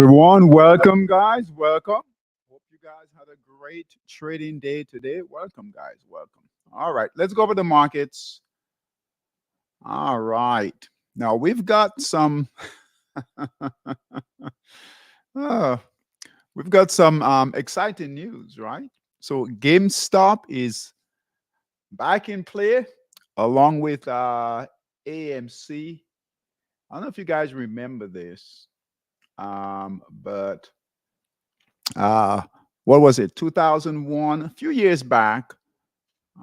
everyone. Welcome, guys. Welcome. Hope you guys had a great trading day today. Welcome, guys. Welcome. All right, let's go over the markets. All right. Now we've got some. uh, we've got some exciting news, right? So GameStop is back in play, along with AMC. I don't know if you guys remember this, but uh, what was it? 2001, a few years back.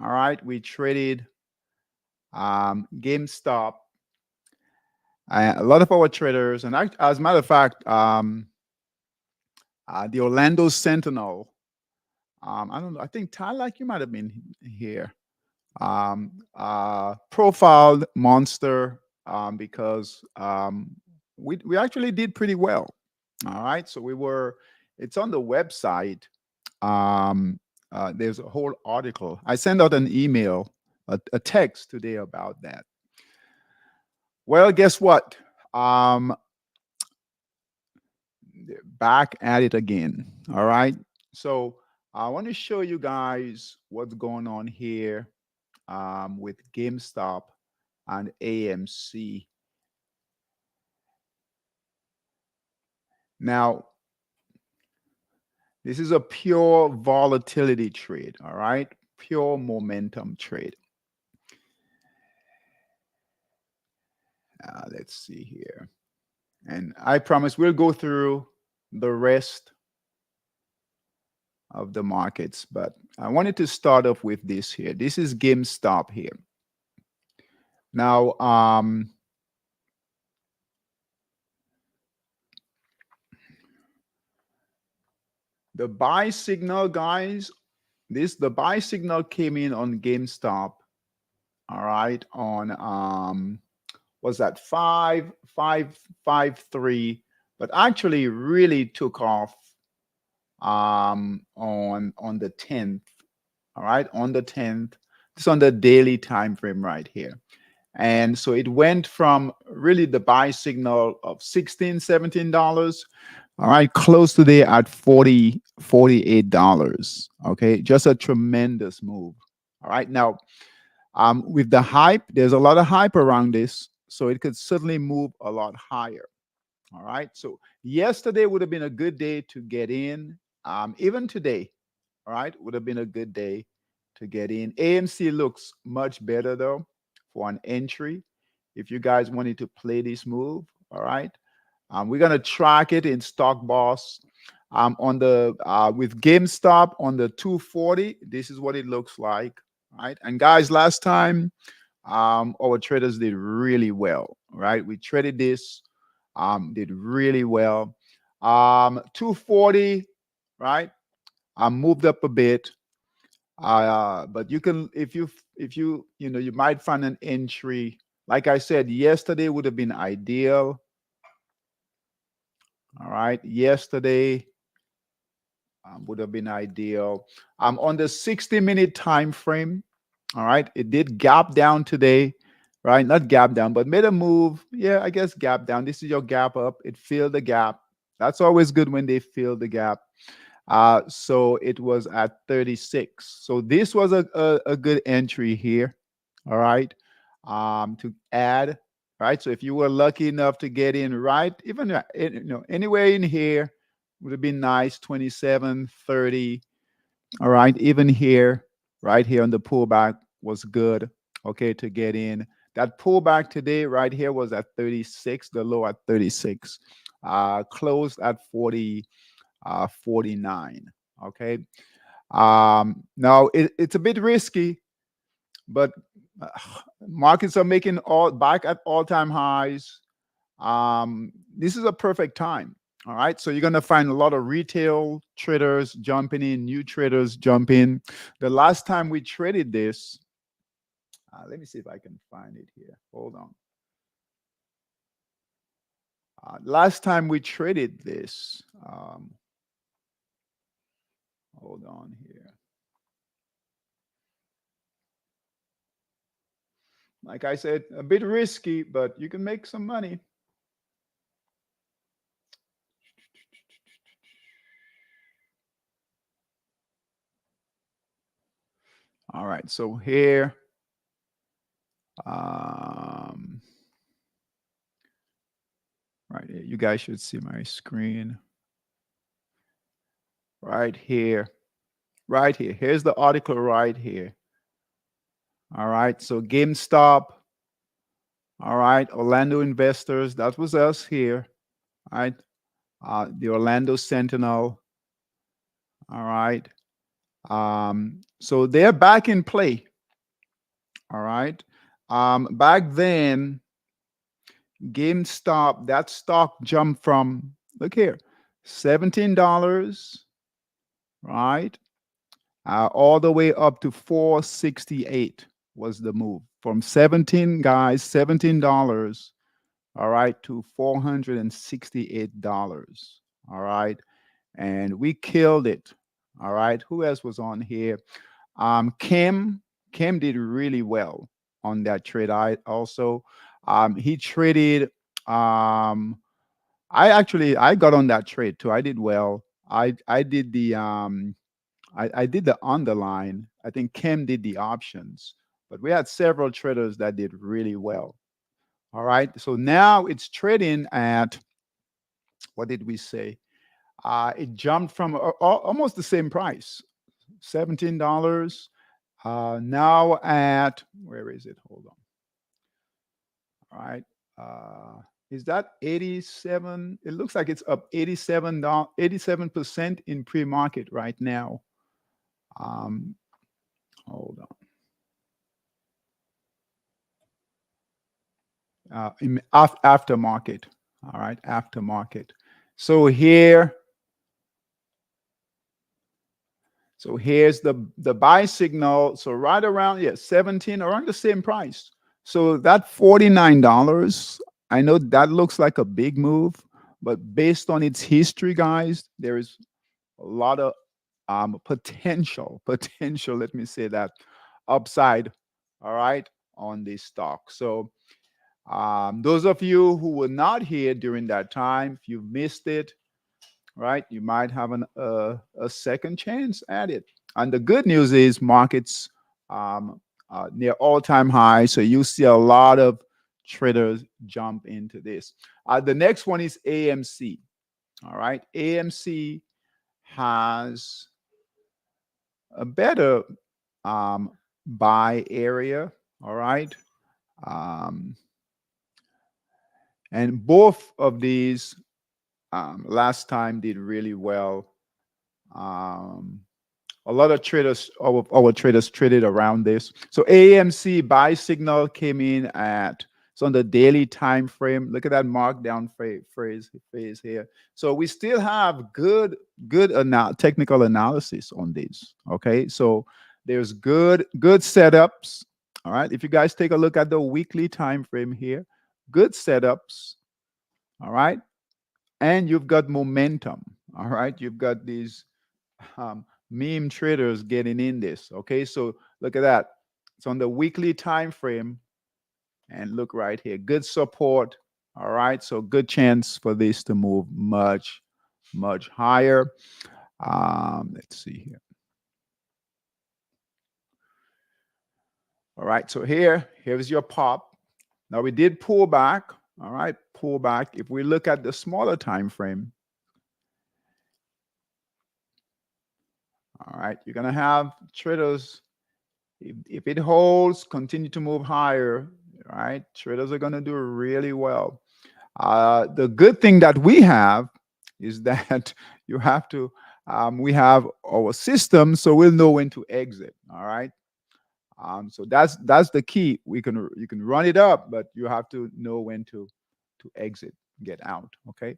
All right, we traded GameStop. A lot of our traders, and as a matter of fact, the Orlando Sentinel. I don't know. I think Tyler, you might have been here. Profiled Monster because we actually did pretty well. All right, so we were. It's on the website. There's a whole article. I sent out an email, a text today about that. Well, guess what? Back at it again. All right. So I want to show you guys what's going on here with GameStop and AMC. Now, this is a pure volatility trade. All right. Pure momentum trade. Let's see here. And I promise we'll go through the rest of the markets, but I wanted to start off with this here. This is GameStop here. Now, the buy signal, guys, the buy signal came in on GameStop. All right, on was that 5.553, but actually really took off on the 10th. All right, on the 10th. It's on the daily time frame right here. And so it went from really the buy signal of $16, $17. All right, close today at $48. Okay, just a tremendous move. All right, now with the hype, there's a lot of hype around this, so it could certainly move a lot higher. All right, so yesterday would have been a good day to get in. Even today, all right, would have been a good day to get in. AMC looks much better though for an entry. If you guys wanted to play this move, all right, we're gonna track it in Stock Boss. On the with GameStop on the 240, this is what it looks like, right? And guys, last time our traders did really well, right? We traded this, did really well. 240, right? Moved up a bit. But you can, if you you might find an entry. Like I said, yesterday would have been ideal. All right, yesterday would have been ideal. On the 60-minute time frame. All right, it did gap down today, right? Not gap down, but made a move. Yeah, I guess gap down. This is your gap up. It filled the gap. That's always good when they fill the gap. So it was at 36. So this was a good entry here. All right. To add, right? So if you were lucky enough to get in right, even anywhere in here would have been nice. 27, 30. All right. Even here, right here on the pullback was good. Okay, to get in. That pullback today, right here, was at 36, the low at 36. Closed at 49. Okay. Now it's a bit risky, but markets are making all back at all-time highs. This is a perfect time. All right, so you're gonna find a lot of retail traders jumping in, new traders jump in. The last time we traded this, let me see if I can find it here. Hold on. Last time we traded this, hold on here. Like I said, a bit risky, but you can make some money. All right, so here, um, right here, you guys should see my screen right here, right here. Here's the article right here. All right, so GameStop, all right, Orlando investors, that was us here, all right, the Orlando Sentinel, all right. So they're back in play, all right. Back then, GameStop, that stock jumped from, look here, $17, right? All the way up to 468 was the move. From 17, guys, $17, all right, to $468, all right? And we killed it, all right? Who else was on here? Kim did really well on that trade. I also he traded. I got on that trade too. I did well. I did the I did the underline. I think Kim did the options, but we had several traders that did really well. All right. So now it's trading at, what did we say? It jumped from almost the same price, $17. Now at, where is it? Hold on. All right. Is that 87? It looks like it's up 87% in pre-market right now. Um, hold on. In aftermarket. All right, aftermarket. So here, so here's the buy signal. So right around, yeah, 17, around the same price. So that $49, I know that looks like a big move, but based on its history, guys, there is a lot of potential, let me say that, upside, all right, on this stock. So those of you who were not here during that time, if you missed it, right, you might have a second chance at it. And the good news is markets near all-time high, so you see a lot of traders jump into this. The next one is AMC. All right, AMC has a better buy area. All right, um, and both of these last time did really well. Um, a lot of traders, our traders traded around this. So AMC buy signal came in at, it's on the daily time frame. Look at that markdown phase here. So we still have good technical analysis on this. Okay, so there's good setups. All right, if you guys take a look at the weekly time frame here, good setups. All right, and you've got momentum. All right, you've got these meme traders getting in this. Okay, so look at that. It's on the weekly time frame, and look right here, good support. All right, so good chance for this to move much higher. Let's see here. All right, so here's your pop. Now we did pull back. All right, pull back. If we look at the smaller time frame, all right, you're gonna have traders. If it holds, continue to move higher. Right, traders are gonna do really well. The good thing that we have is that you have to. We have our system, so we'll know when to exit. All right. So that's the key. You can run it up, but you have to know when to exit, get out. Okay.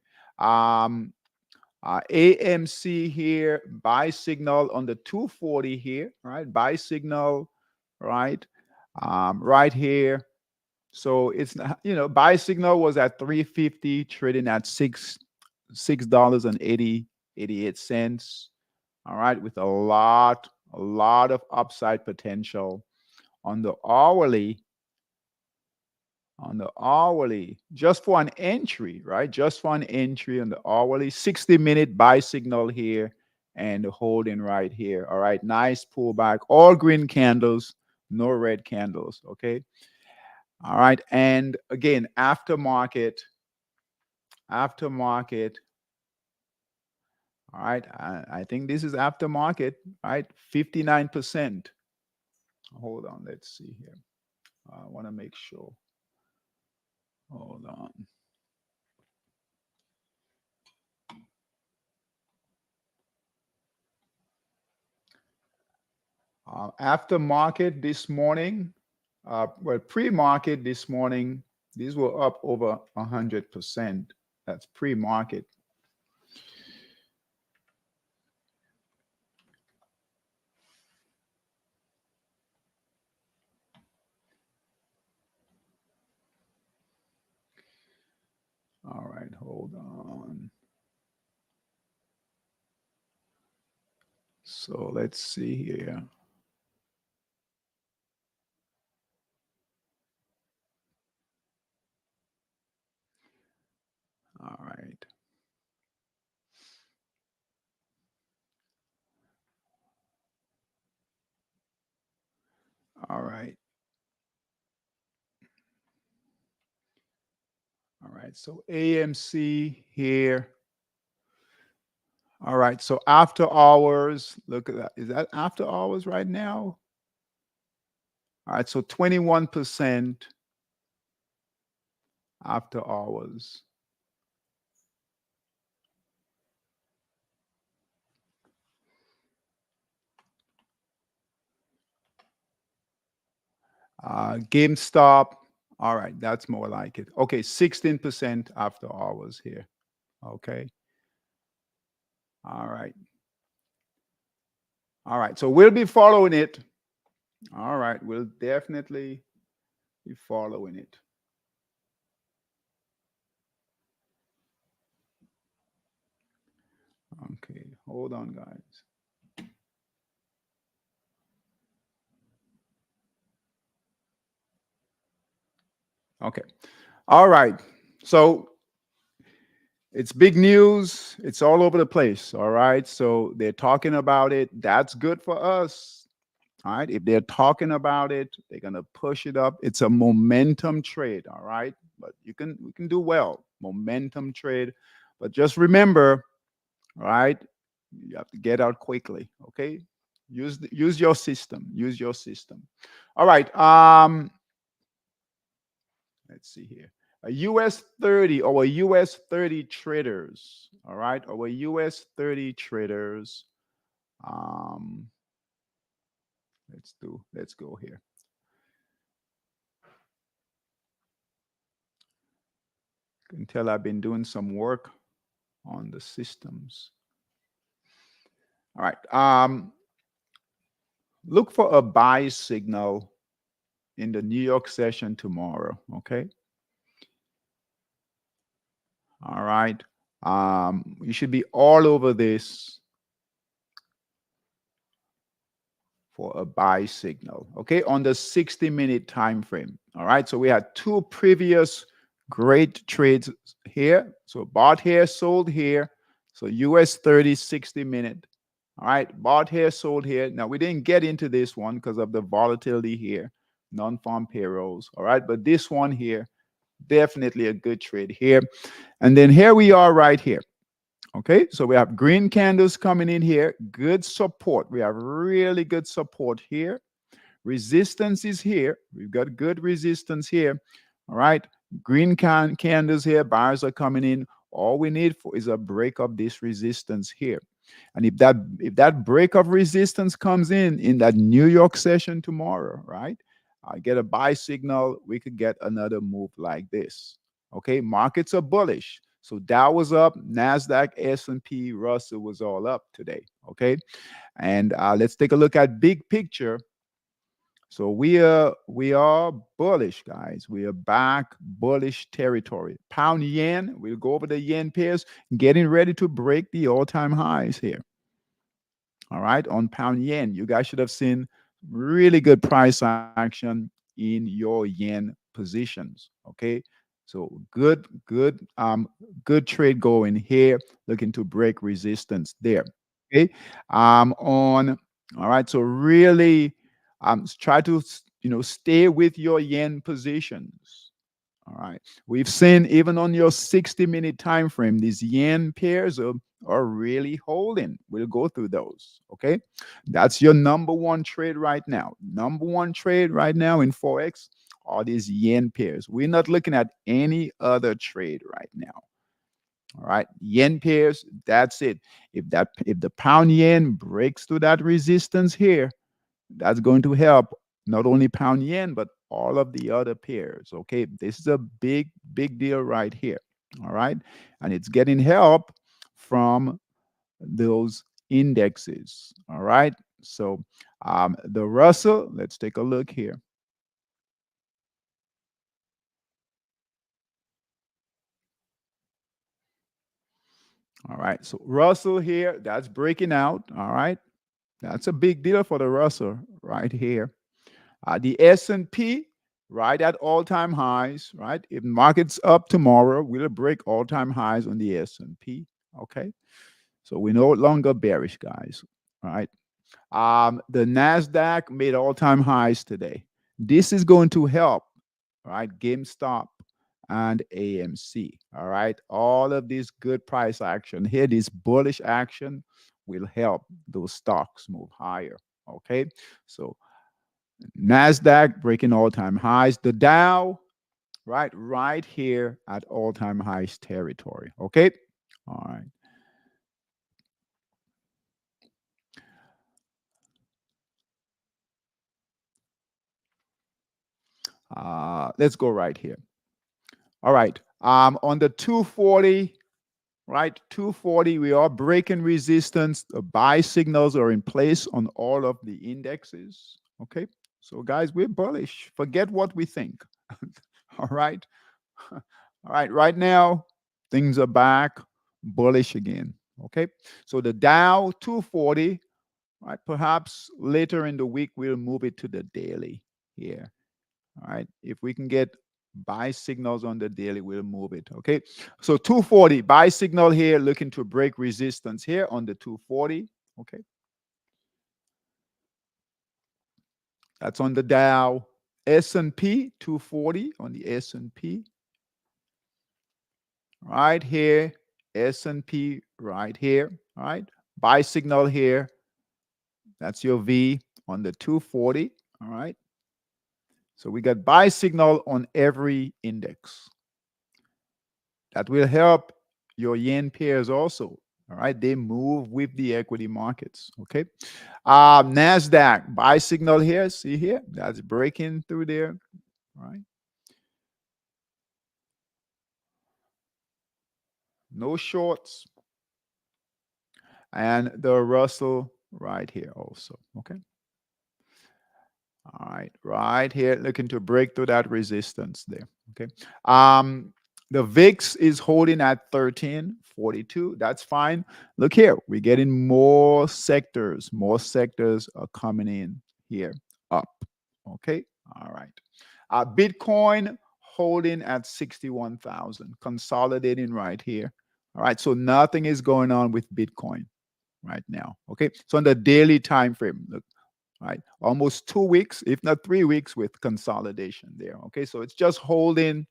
AMC here, buy signal on the 240 here, right? Buy signal, right? Right here. So it's not, buy signal was at 350, trading at $6 and 88 cents. All right, with a lot of upside potential on the hourly. Just for an entry, right? Just for an entry on the hourly, 60-minute buy signal here and holding right here. All right, nice pullback. All green candles, no red candles. Okay. All right, and again, aftermarket. All right, I think this is aftermarket. Right, 59%. Hold on, let's see here. I want to make sure. Hold on. Aftermarket this morning, well, pre-market this morning, these were up over 100%. That's pre-market. All right, hold on. So let's see here. All right. All right. All right. So AMC here. All right. So after hours, look at that. Is that after hours right now? All right. So 21% after hours. GameStop. All right. That's more like it. Okay. 16% after hours here. Okay. All right. All right. So we'll be following it. All right. We'll definitely be following it. Okay. Hold on, guys. Okay. All right. So it's big news. It's all over the place. All right. So they're talking about it. That's good for us. All right. If they're talking about it, they're gonna push it up. It's a momentum trade. All right. But we can do well. Momentum trade. But just remember, all right, you have to get out quickly. Okay. Use your system. Use your system. All right. Let's see here. A US 30 or a US 30 traders. All right. Or a US 30 traders. Um, let's go here. You can tell I've been doing some work on the systems. All right. Look for a buy signal in the New York session tomorrow. Okay. All right. You should be all over this for a buy signal. Okay, on the 60-minute time frame. All right. So we had two previous great trades here. So bought here, sold here. So US 30, 60-minute. All right. Bought here, sold here. Now we didn't get into this one because of the volatility here, non-farm payrolls. All right. But this one here, definitely a good trade here. And then here we are right here. Okay, so we have green candles coming in here. Good support. We have really good support here. Resistance is here. We've got good resistance here. All right, green candles here. Buyers are coming in. All we need for is a break of this resistance here. And if that break of resistance comes in that New York session tomorrow, right? I get a buy signal. We could get another move like this. Okay, markets are bullish. So Dow was up, Nasdaq, S&P, Russell was all up today. Okay, and let's take a look at big picture. So we are bullish, guys. We are back bullish territory. Pound yen. We'll go over the yen pairs, getting ready to break the all-time highs here. All right, on pound yen, you guys should have seen really good price action in your yen positions. Okay, so good trade going here, looking to break resistance there. Okay. On All right. So really, try to stay with your yen positions. All right. We've seen even on your 60-minute time frame, these yen pairs are really holding. We'll go through those. Okay. That's your number one trade right now. Number one trade right now in Forex are these yen pairs. We're not looking at any other trade right now. All right. Yen pairs, that's it. If the pound yen breaks through that resistance here, that's going to help not only pound yen, but all of the other pairs. Okay. This is a big, big deal right here. All right. And it's getting help from those indexes. All right. So the Russell, let's take a look here. All right. So Russell here, that's breaking out. All right. That's a big deal for the Russell right here. The S&P right at all-time highs, right? If market's up tomorrow, we'll break all-time highs on the S&P. Okay, so we're no longer bearish, guys. All right. The Nasdaq made all-time highs today. This is going to help, right? GameStop and AMC. All right, all of this good price action here, this bullish action will help those stocks move higher. Okay, so Nasdaq breaking all-time highs. The Dow, right here at all-time highs territory. Okay, all right. Let's go right here. All right. On the 240, right? 240, we are breaking resistance. The buy signals are in place on all of the indexes. Okay. So, guys, we're bullish. Forget what we think. All right. All right. Right now, things are back bullish again. Okay. So the Dow 240, right? Perhaps later in the week, we'll move it to the daily here. All right. If we can get buy signals on the daily, we'll move it. Okay. So 240 buy signal here, looking to break resistance here on the 240. Okay. That's on the Dow. S&P 240 on the S&P right here. S&P right here. All right. Buy signal here. That's your V on the 240. All right. So we got buy signal on every index. That will help your yen pairs also. All right. They move with the equity markets. Okay. NASDAQ buy signal here. See here? That's breaking through there. All right. No shorts. And the Russell right here also. Okay. All right, right here, looking to break through that resistance there. Okay. The VIX is holding at 1342. That's fine. Look here, we're getting more sectors. More sectors are coming in here up. Okay. All right. Bitcoin holding at 61,000, consolidating right here. All right. So nothing is going on with Bitcoin right now. Okay. So on the daily time frame, look, right? Almost 2 weeks, if not 3 weeks, with consolidation there. Okay, so it's just holding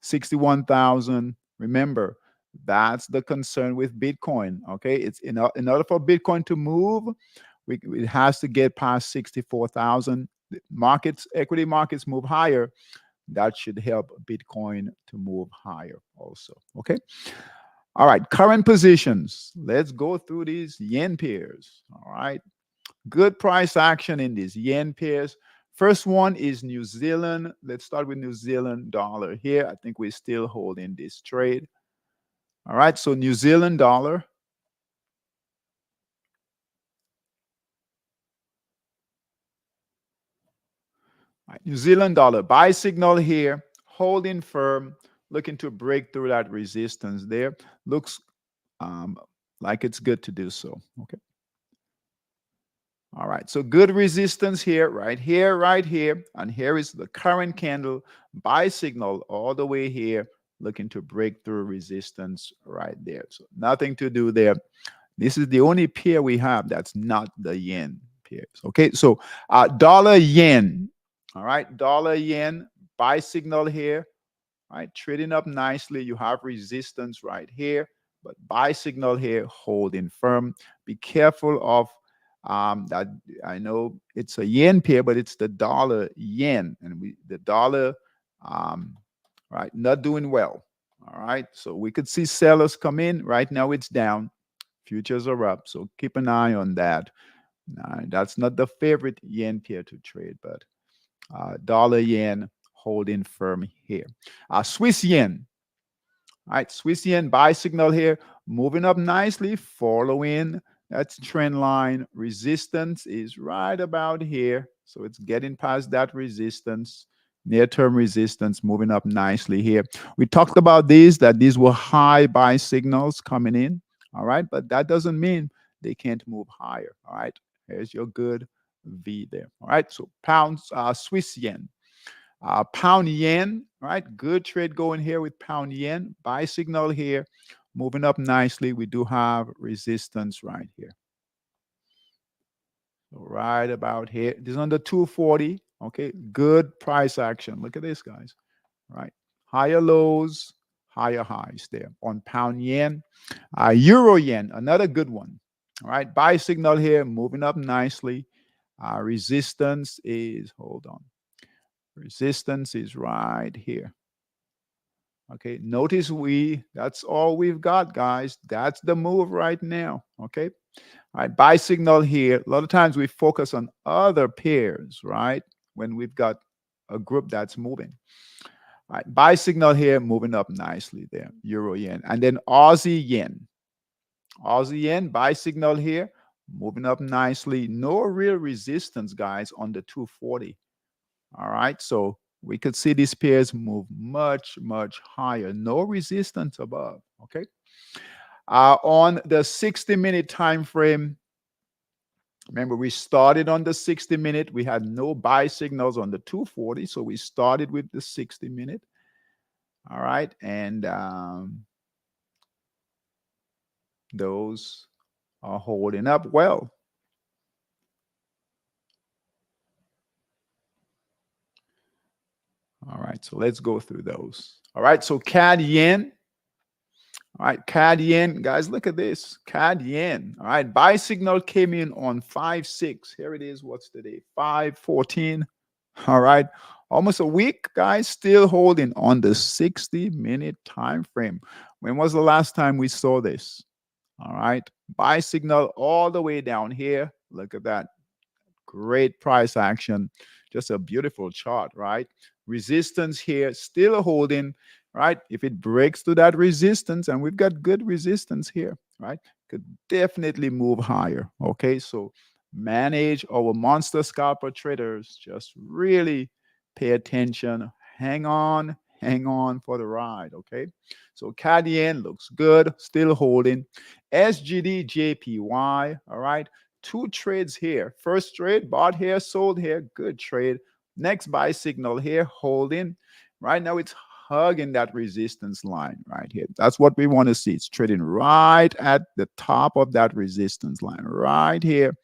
61,000. Remember, that's the concern with Bitcoin. Okay, it's in order for Bitcoin to move, it has to get past 64,000. Markets, equity markets move higher. That should help Bitcoin to move higher also. Okay. All right, current positions. Let's go through these yen pairs. All right. Good price action in these yen pairs. First one is New Zealand. Let's start with New Zealand dollar here. I think we're still holding this trade. All right, so New Zealand dollar. All right, New Zealand dollar buy signal here, holding firm, looking to break through that resistance there. Looks like it's good to do so. Okay. All right, so good resistance here, right here, right here. And here is the current candle buy signal all the way here, looking to break through resistance right there. So nothing to do there. This is the only pair we have that's not the yen pairs. Okay, so dollar yen. All right, dollar yen buy signal here. All right, trading up nicely. You have resistance right here, but buy signal here, holding firm. Be careful of that. I know it's a yen pair, but it's the dollar yen, and the dollar, um, right, not doing well. All right, so we could see sellers come in. Right now, it's down. Futures are up, so keep an eye on that. That's not the favorite yen pair to trade, but dollar yen holding firm here. Swiss yen. All right, Swiss yen buy signal here, moving up nicely, following that trend line. Resistance is right about here. So it's getting past that resistance, near-term resistance, moving up nicely here. We talked about these, that these were high buy signals coming in. All right, but that doesn't mean they can't move higher. All right, here's your good V there. All right, so pounds, Swiss yen. Pound yen, right? Good trade going here with pound yen. Buy signal here, moving up nicely. We do have resistance right here. So right about here. This is under 240. Okay, good price action. Look at this, guys. Right, higher lows, higher highs there on pound yen. Euro yen, another good one. All right, buy signal here, moving up nicely. Resistance is, hold on. Resistance is right here. Okay, notice that's all we've got, guys. That's the move right now. Okay, all right, buy signal here. A lot of times we focus on other pairs, right? When we've got a group that's moving. All right, buy signal here, moving up nicely there. Euro yen. And then Aussie yen. Aussie yen, buy signal here, moving up nicely. No real resistance, guys, on the 240. All right, so we could see these pairs move much, much higher. No resistance above. Okay. On the 60-minute time frame, remember we started on the 60-minute. We had no buy signals on the 240, so we started with the 60-minute. All right, and those are holding up well. All right, so let's go through those. All right, so CAD yen. All right, CAD yen, guys, look at this. CAD yen. All right, buy signal came in on 5-6. Here it is. What's today? 5-14. All right, almost a week, guys, still holding on the 60-minute time frame. When was the last time we saw this? All right, buy signal all the way down here. Look at that. Great price action. Just a beautiful chart, right? Resistance here, still holding, right? If it breaks through that resistance, and we've got good resistance here, right? Could definitely move higher. Okay, so manage our monster scalper traders. Just really pay attention. Hang on for the ride. Okay, so CAD yen looks good, still holding. SGD JPY, all right. Two trades here. First trade, bought here, sold here. Good trade. Next buy signal here, holding. Right now it's hugging that resistance line right here. That's what we want to see. It's trading right at the top of that resistance line right here.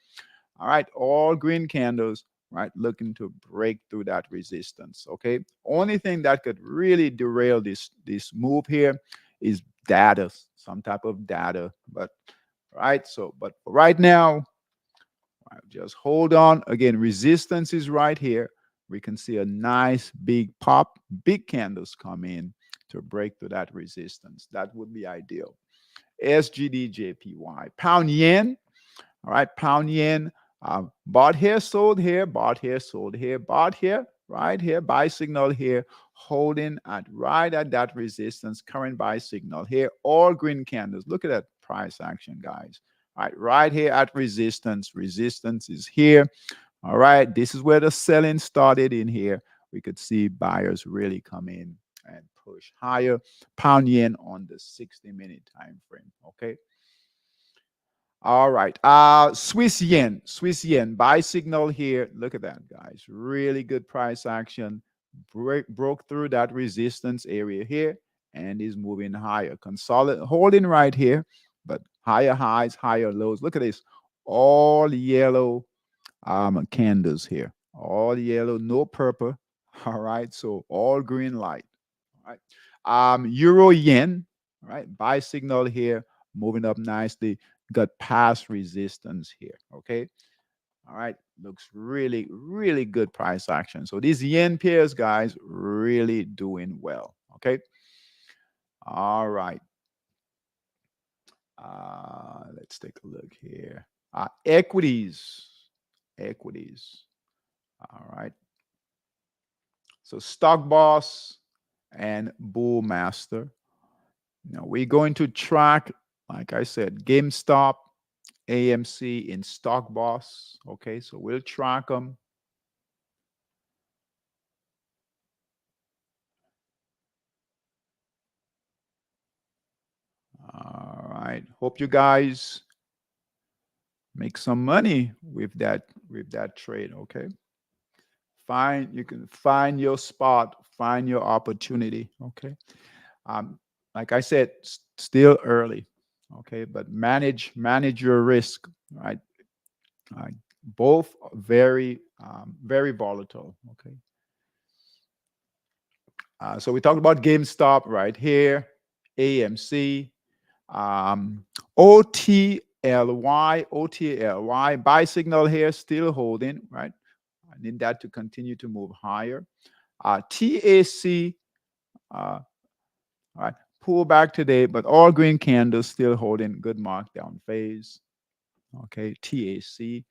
All right, all green candles, right, looking to break through that resistance. Okay, only thing that could really derail this move here is data, some type of data. But right, so but right now, right, just hold on. Again, resistance is right here. We can see a nice big pop, big candles come in to break through that resistance. That would be ideal. SGD JPY. Pound yen. All right, pound yen. Bought here, sold here, bought here, sold here, bought here, right here, buy signal here, holding at right at that resistance, current buy signal here, all green candles. Look at that price action, guys. All right here at resistance. Resistance is here. All right, this is where the selling started in here. We could see buyers really come in and push higher. Pound yen on the 60-minute time frame. Okay. All right. Swiss yen. Swiss yen. Buy signal here. Look at that, guys. Really good price action. Broke through that resistance area here and is moving higher. Holding right here. but higher highs, higher lows. Look at this, all yellow candles here, all yellow, no purple. All right, so all green light. All right, euro yen. All right, buy signal here, moving up nicely. Got past resistance here. Okay, all right, looks really, really good price action. So these yen pairs, guys, really doing well. Okay, all right. Let's take a look here. Equities, equities. All right. So stock boss and bull master. Now we're going to track, like I said, GameStop, AMC in stock boss. Okay, so we'll track them. All right. Hope you guys make some money with that trade. Okay. You can find your spot, find your opportunity. Okay. Um, like I said, still early. Okay, but manage your risk. Right. Uh, Both very very volatile. Okay. So we talked about GameStop right here, AMC, um, OTLY, buy signal here, still holding, right? I need that to continue to move higher. TAC, all right, pull back today, but all green candles still holding good markdown phase. Okay, TAC.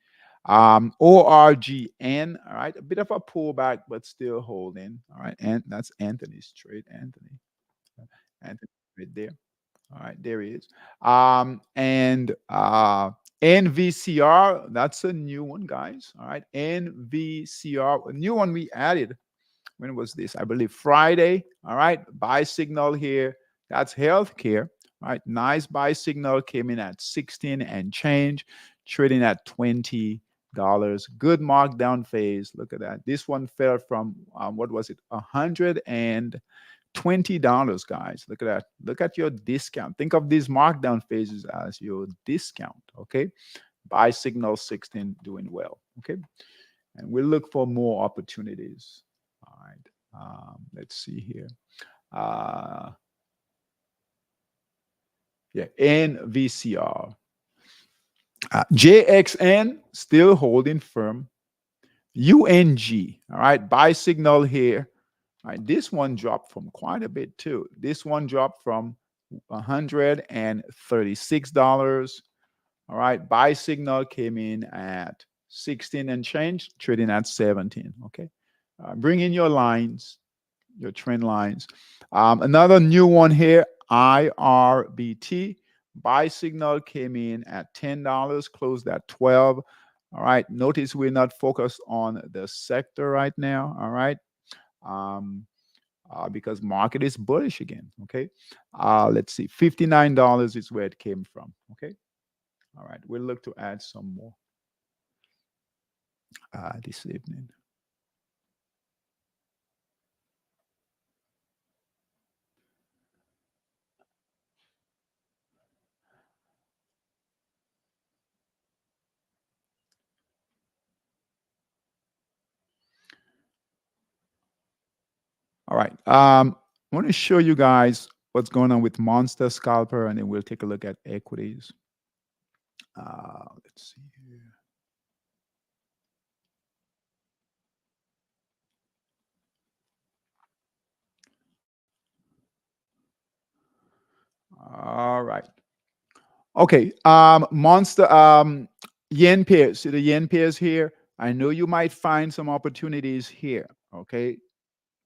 ORGN, all right, a bit of a pullback, but still holding. All right, and that's Anthony's trade. Anthony right there. All right, there he is. And NVCR, that's a new one, guys. All right, NVCR, a new one we added. When was this? I believe Friday. All right, buy signal here. That's healthcare. All right, nice buy signal came in at 16 and change, trading at $20. Good markdown phase. Look at that. This one fell from what was it? $120, guys. Look at that. Look at your discount. Think of these markdown phases as your discount. Okay, buy signal 16 doing well. Okay, and we'll look for more opportunities. All right. Let's see here. Uh, yeah, NVCR. JXN still holding firm. UNG. All right. Buy signal here. All right. This one dropped from quite a bit too. This one dropped from $136. All right. Buy signal came in at 16 and change, trading at 17. Okay. Bring in your lines, your trend lines. Another new one here, IRBT. Buy signal came in at $10, closed at 12. All right. Notice we're not focused on the sector right now. All right. Um, because market is bullish again. Okay. Let's see. $59 is where it came from. Okay. All right. We'll look to add some more this evening. All right. I want to show you guys what's going on with Monster Scalper, and then we'll take a look at equities. Let's see here. All right. Okay. Monster yen pairs. See the yen pairs here. I know you might find some opportunities here. Okay.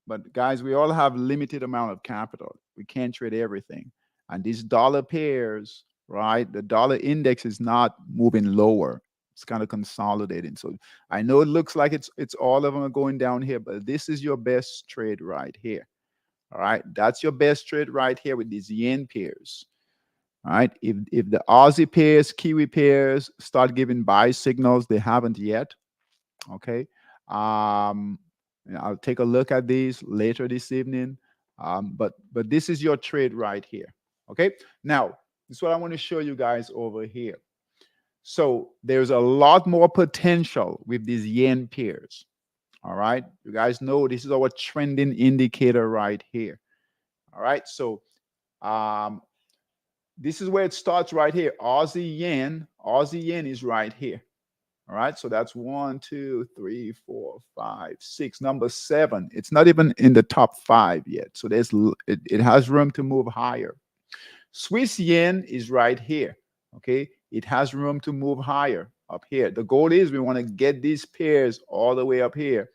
But guys, we all have limited amount of capital. We can't trade everything. And these dollar pairs, right? The dollar index is not moving lower. It's kind of consolidating. So I know it looks like it's all of them are going down here, but this is your best trade right here. All right. That's your best trade right here with these yen pairs. All right. If the Aussie pairs, Kiwi pairs start giving buy signals, they haven't yet. Okay. Um, I'll take a look at these later this evening. But this is your trade right here. Okay. Now This is what I want to show you guys over here. So there's a lot more potential with these yen pairs. All right. You guys know this is our trending indicator right here. All right. So this is where it starts right here. Aussie yen is right here. All right. So that's 1, 2, 3, 4, 5, 6. Number 7. It's not even in the top 5 yet. So it has room to move higher. Swiss yen is right here. Okay. It has room to move higher up here. The goal is we want to get these pairs all the way up here.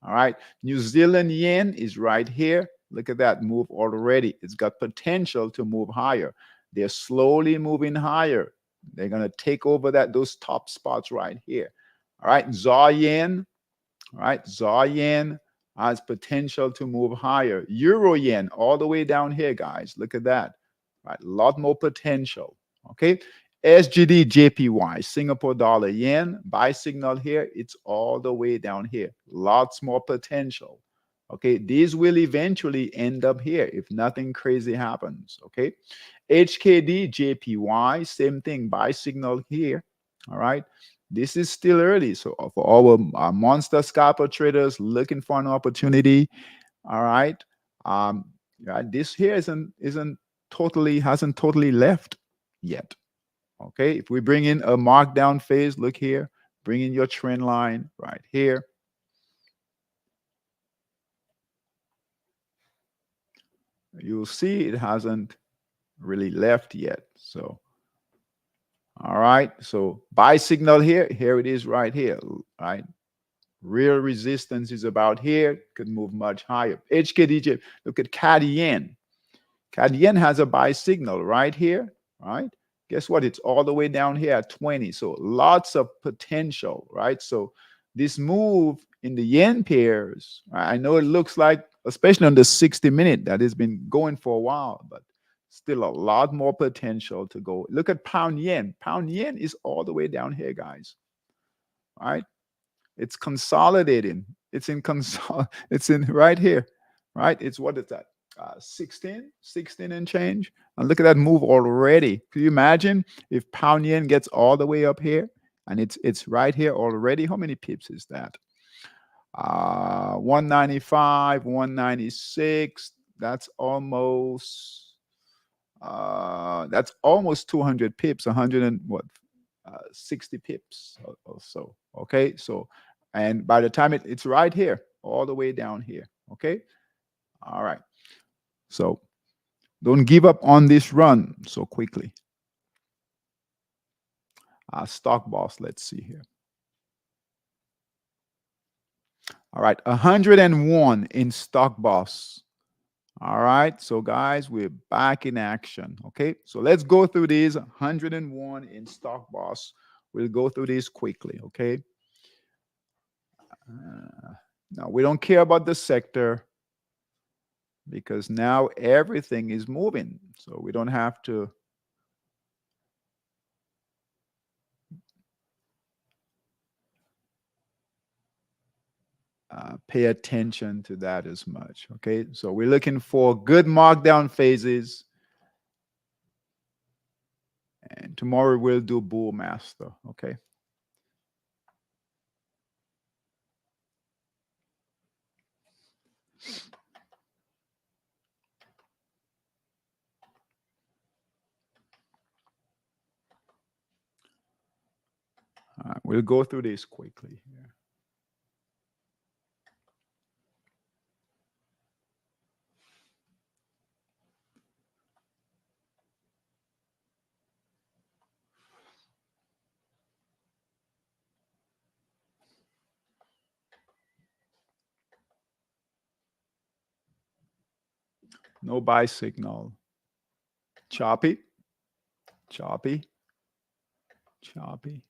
All right. New Zealand yen is right here. Look at that move already. It's got potential to move higher. They're slowly moving higher. They're going to take over those top spots right here. All right. ZAR yen. All right. ZAR yen has potential to move higher. Euro yen all the way down here, guys. Look at that. All right. A lot more potential. Okay. SGD JPY, Singapore dollar yen, buy signal here. It's all the way down here. Lots more potential. Okay. These will eventually end up here if nothing crazy happens. Okay. HKD JPY, same thing, buy signal here. All right. This is still early. So for our monster scalper traders looking for an opportunity, all right. Right, this here hasn't totally left yet. Okay, if we bring in a markdown phase, look here, bring in your trend line right here. You'll see it hasn't really left yet. So, all right, so buy signal here it is right here, right? Real resistance is about here, could move much higher. HKDJ, look at CAD yen. CAD yen has a buy signal right here, right? Guess what? It's all the way down here at 20. So lots of potential, right? So this move in the yen pairs, I know it looks like, especially on the 60-minute, that has been going for a while, but still a lot more potential to go. Look at pound yen. Pound yen is all the way down here, guys. All right? It's consolidating. It's in right here, right? It's what is that? 16 and change. And look at that move already. Can you imagine if pound yen gets all the way up here and it's right here already? How many pips is that? 195, 196. That's almost 200 pips, 100 and what? 60 pips or so. Okay, so and by the time it's right here, all the way down here. Okay, all right. So don't give up on this run so quickly. Stock boss, let's see here. All right, 101 in stock boss. All right, so guys, we're back in action. Okay, so let's go through these 101 in stock boss. We'll go through these quickly. Okay. Now we don't care about the sector because now everything is moving. So we don't have to pay attention to that as much. Okay, so we're looking for good markdown phases. And tomorrow we'll do bull master. Okay. All right, we'll go through this quickly here. No buy signal. Choppy. Choppy. Choppy.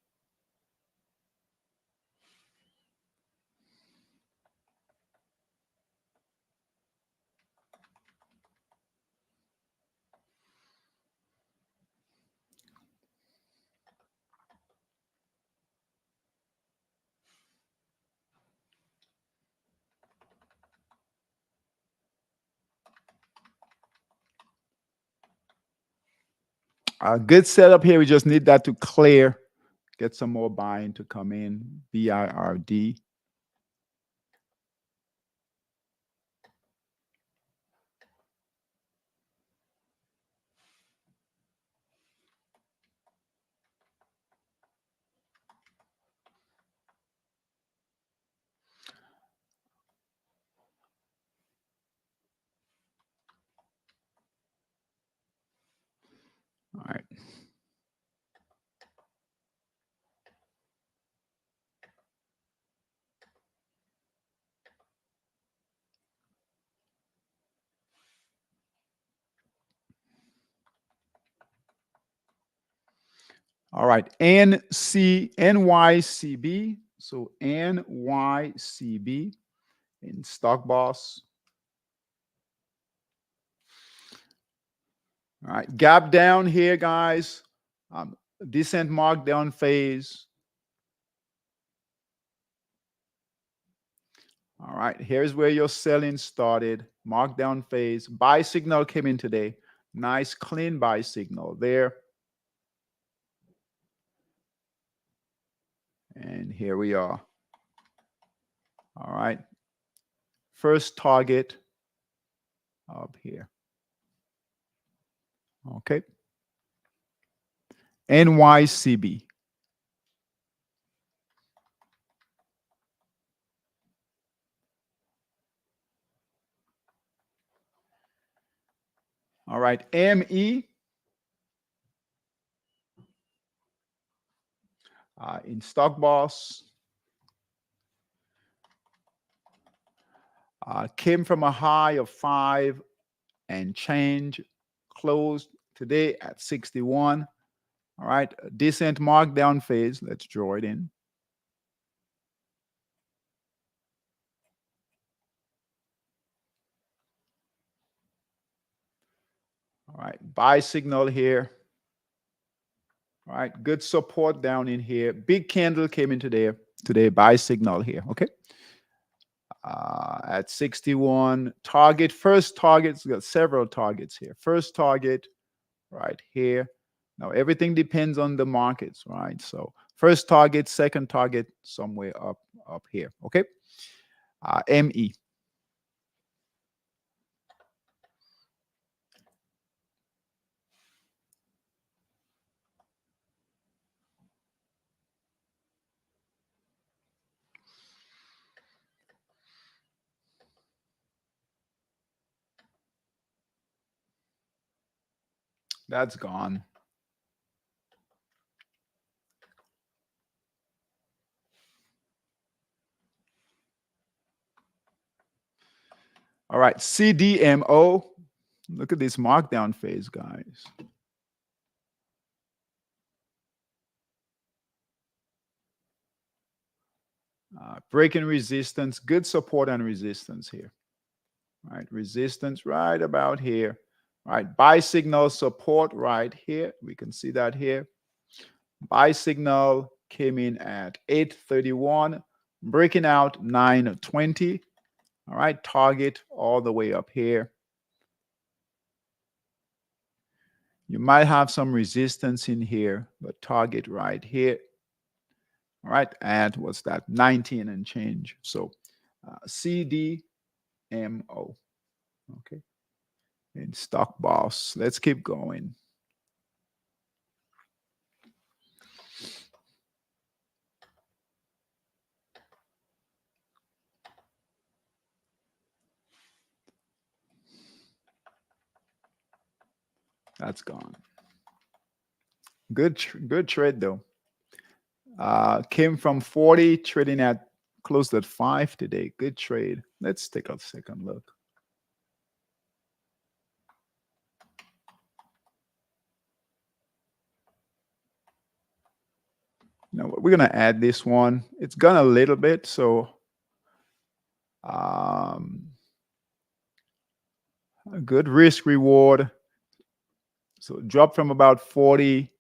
A good setup here. We just need that to clear. Get some more buying to come in. BIRD. All right. All right. NYCB. So NYCB in Stock Boss. All right. Gap down here, guys. Decent markdown phase. All right. Here's where your selling started. Markdown phase. Buy signal came in today. Nice clean buy signal there. And here we are. All right. First target up here. Okay. NYCB. All right. ME. In Stock Boss. Came from a high of 5 and change, closed today at 61. All right, a decent markdown phase. Let's draw it in. All right, buy signal here. All right, good support down in here. Big candle came in today, buy signal here. Okay. At 61, first target's got several targets here. First target right here. Now everything depends on the markets, right? So first target, second target, somewhere up here. Okay. ME. That's gone. All right, CDMO. Look at this markdown phase, guys. Breaking resistance, good support and resistance here. All right, resistance right about here. All right, buy signal support right here. We can see that here. Buy signal came in at 831, breaking out 920. All right, target all the way up here. You might have some resistance in here, but target right here. All right, and what's that? 19 and change. So CDMO. Okay. In Stock Boss. Let's keep going. That's gone. Good trade though. Came from 40, trading at close at 5 today. Good trade. Let's take a second look. Now we're gonna add this one. It's gone a little bit, so a good risk reward. So drop from about 40.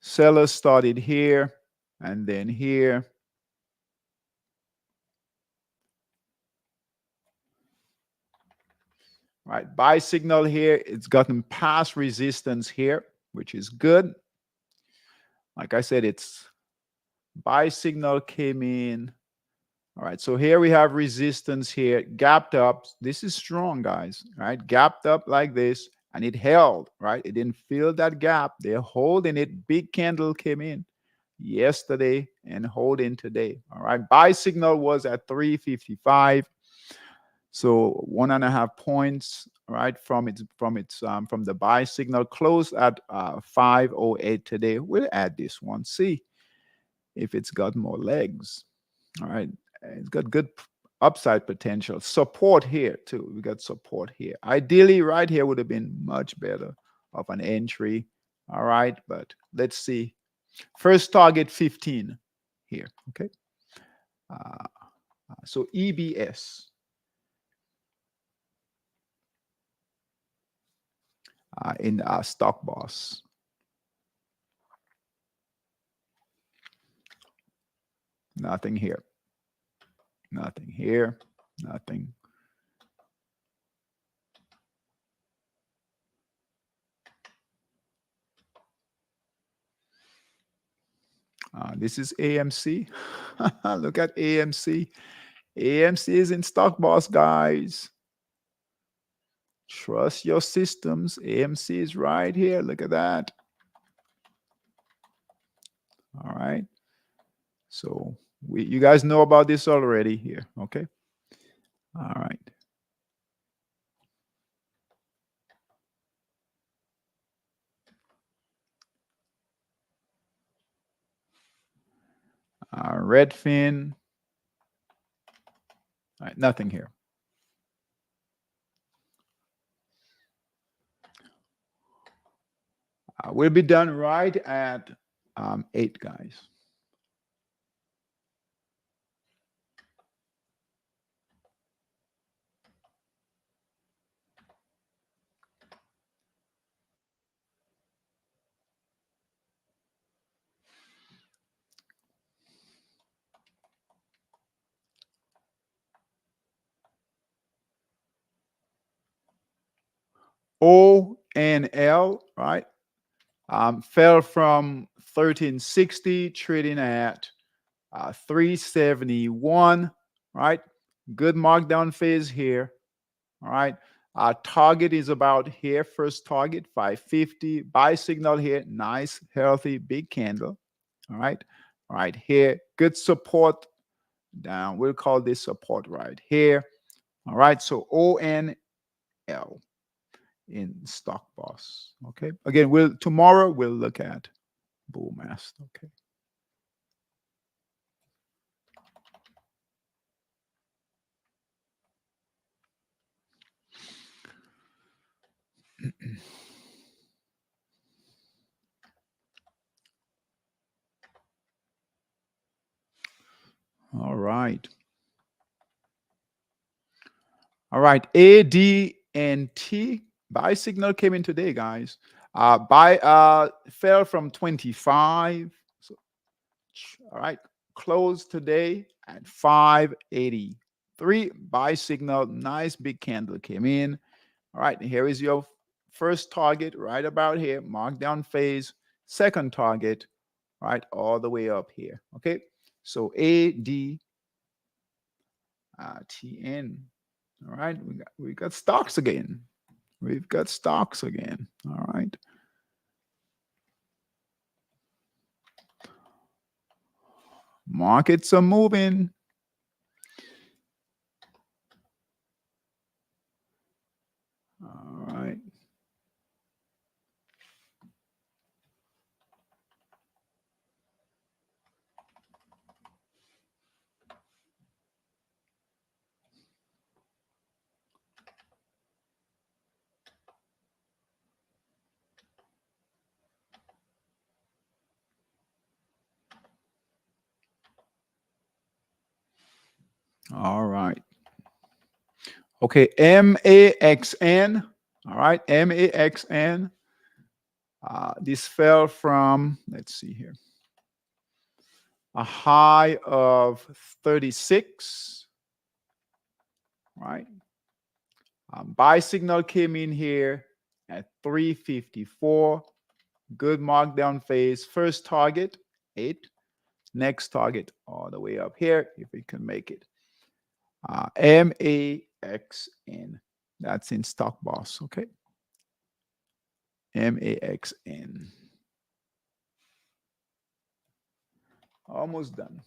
Sellers started here and then here. Right, buy signal here. It's gotten past resistance here. which is good. Like I said, it's buy signal came in. All right, so here we have resistance here, gapped up. This is strong, guys, right? Gapped up like this, and it held, right? It didn't fill that gap. They're holding it. Big candle came in yesterday and holding today. All right, buy signal was at 355. So 1.5 points, right, from the buy signal, closed at 508 today. We'll add this one, see if it's got more legs. All right, it's got good upside potential. Support here too. We got support here. Ideally, right here would have been much better of an entry. All right, but let's see. First target 15 here. Okay. So EBS. In Stock Boss. Nothing here. Nothing here. Nothing. This is AMC. Look at AMC. AMC is in Stock Boss, guys. Trust your systems. AMC is right here. Look at that. All right. So you guys know about this already here. Okay. All right. Redfin. All right. Nothing here. We'll be done right at 8, guys. ONL, right? Fell from 1360, trading at 371, right? Good markdown phase here, all right? Our target is about here, first target, 550. Buy signal here, nice, healthy, big candle, all right? All right, here, good support down. We'll call this support right here, all right? So ONL in Stock Boss. Okay. Again, tomorrow we'll look at Bullmaster. Okay. All right. All right. AD&T buy signal came in today, guys. Fell from 25. So, all right. Closed today at 583. Buy signal, nice big candle came in. All right. Here is your first target right about here. Markdown phase. Second target, right, all the way up here. Okay. So ADTN. All right. We got stocks again. We've got stocks again. All right. Markets are moving. All right. All right. Okay. MAXN. All right. MAXN. This fell from, let's see here, a high of 36. Right. Buy signal came in here at 354. Good markdown phase. First target, 8. Next target all the way up here, if we can make it. MAXN. That's in stock boss, okay? MAXN. Almost done.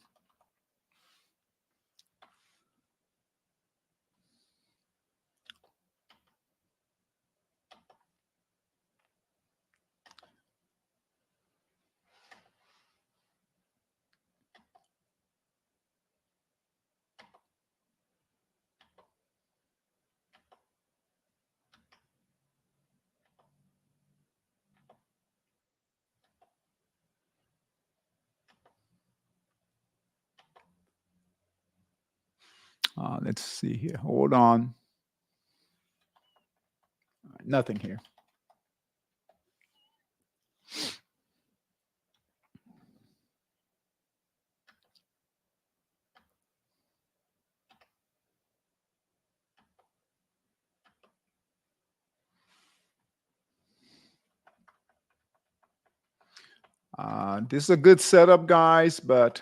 Let's see here. Hold on. Nothing here. This is a good setup, guys, but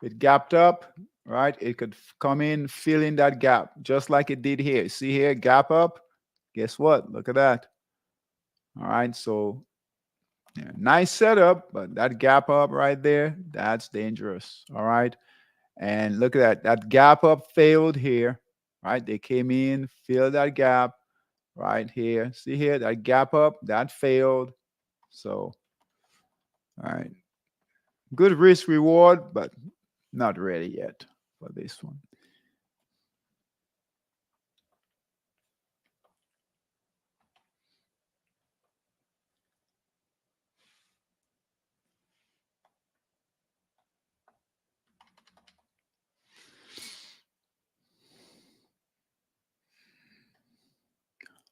it gapped up, right? It could come in, fill in that gap, just like it did here. See here, gap up. Guess what? Look at that. All right, so yeah, nice setup, but that gap up right there, that's dangerous. All right, and look at that. That gap up failed here, right? They came in, filled that gap right here. See here, that gap up, that failed. So, all right, good risk reward, but not ready yet for this one.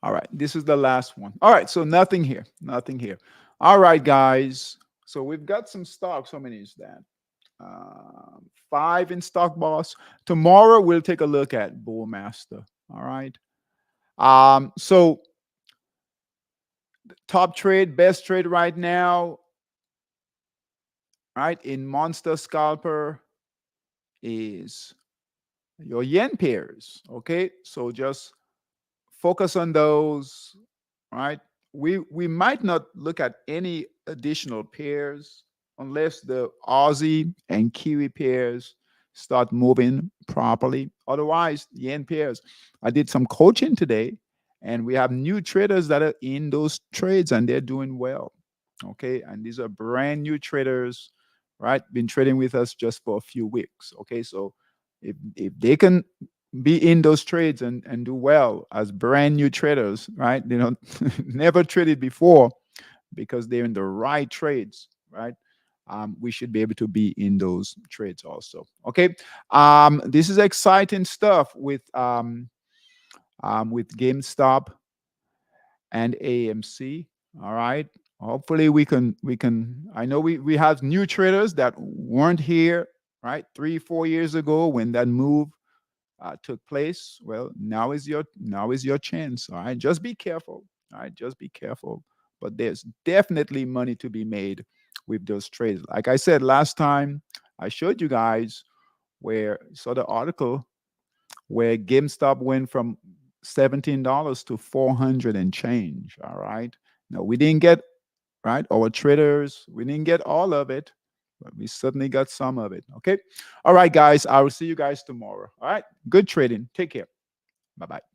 All right, this is the last one. All right, so nothing here, nothing here. All right, guys. So we've got some stocks. How many is that? 5 in stock boss. Tomorrow we'll take a look at Bullmaster. All right. So top trade, best trade right now, right, in Monster Scalper is your yen pairs. Okay, so just focus on those, right? We might not look at any additional pairs unless the Aussie and Kiwi pairs start moving properly. Otherwise, yen pairs. I did some coaching today, and we have new traders that are in those trades, and they're doing well. Okay, and these are brand new traders, right? Been trading with us just for a few weeks. Okay, so if they can be in those trades and do well as brand new traders, right? You know, never traded before because they're in the right trades, right? We should be able to be in those trades also. Okay. This is exciting stuff with GameStop and AMC. All right. Hopefully we can I know we have new traders that weren't here, right? 3-4 years ago when that move took place. Well, now is your chance. All right, just be careful. All right, just be careful. But there's definitely money to be made with those trades. Like I said last time, I showed you guys where saw the article where GameStop went from $17 to 400 and change. All right. No, we didn't get right our traders. We didn't get all of it, but we certainly got some of it. Okay. All right, guys. I will see you guys tomorrow. All right. Good trading. Take care. Bye bye.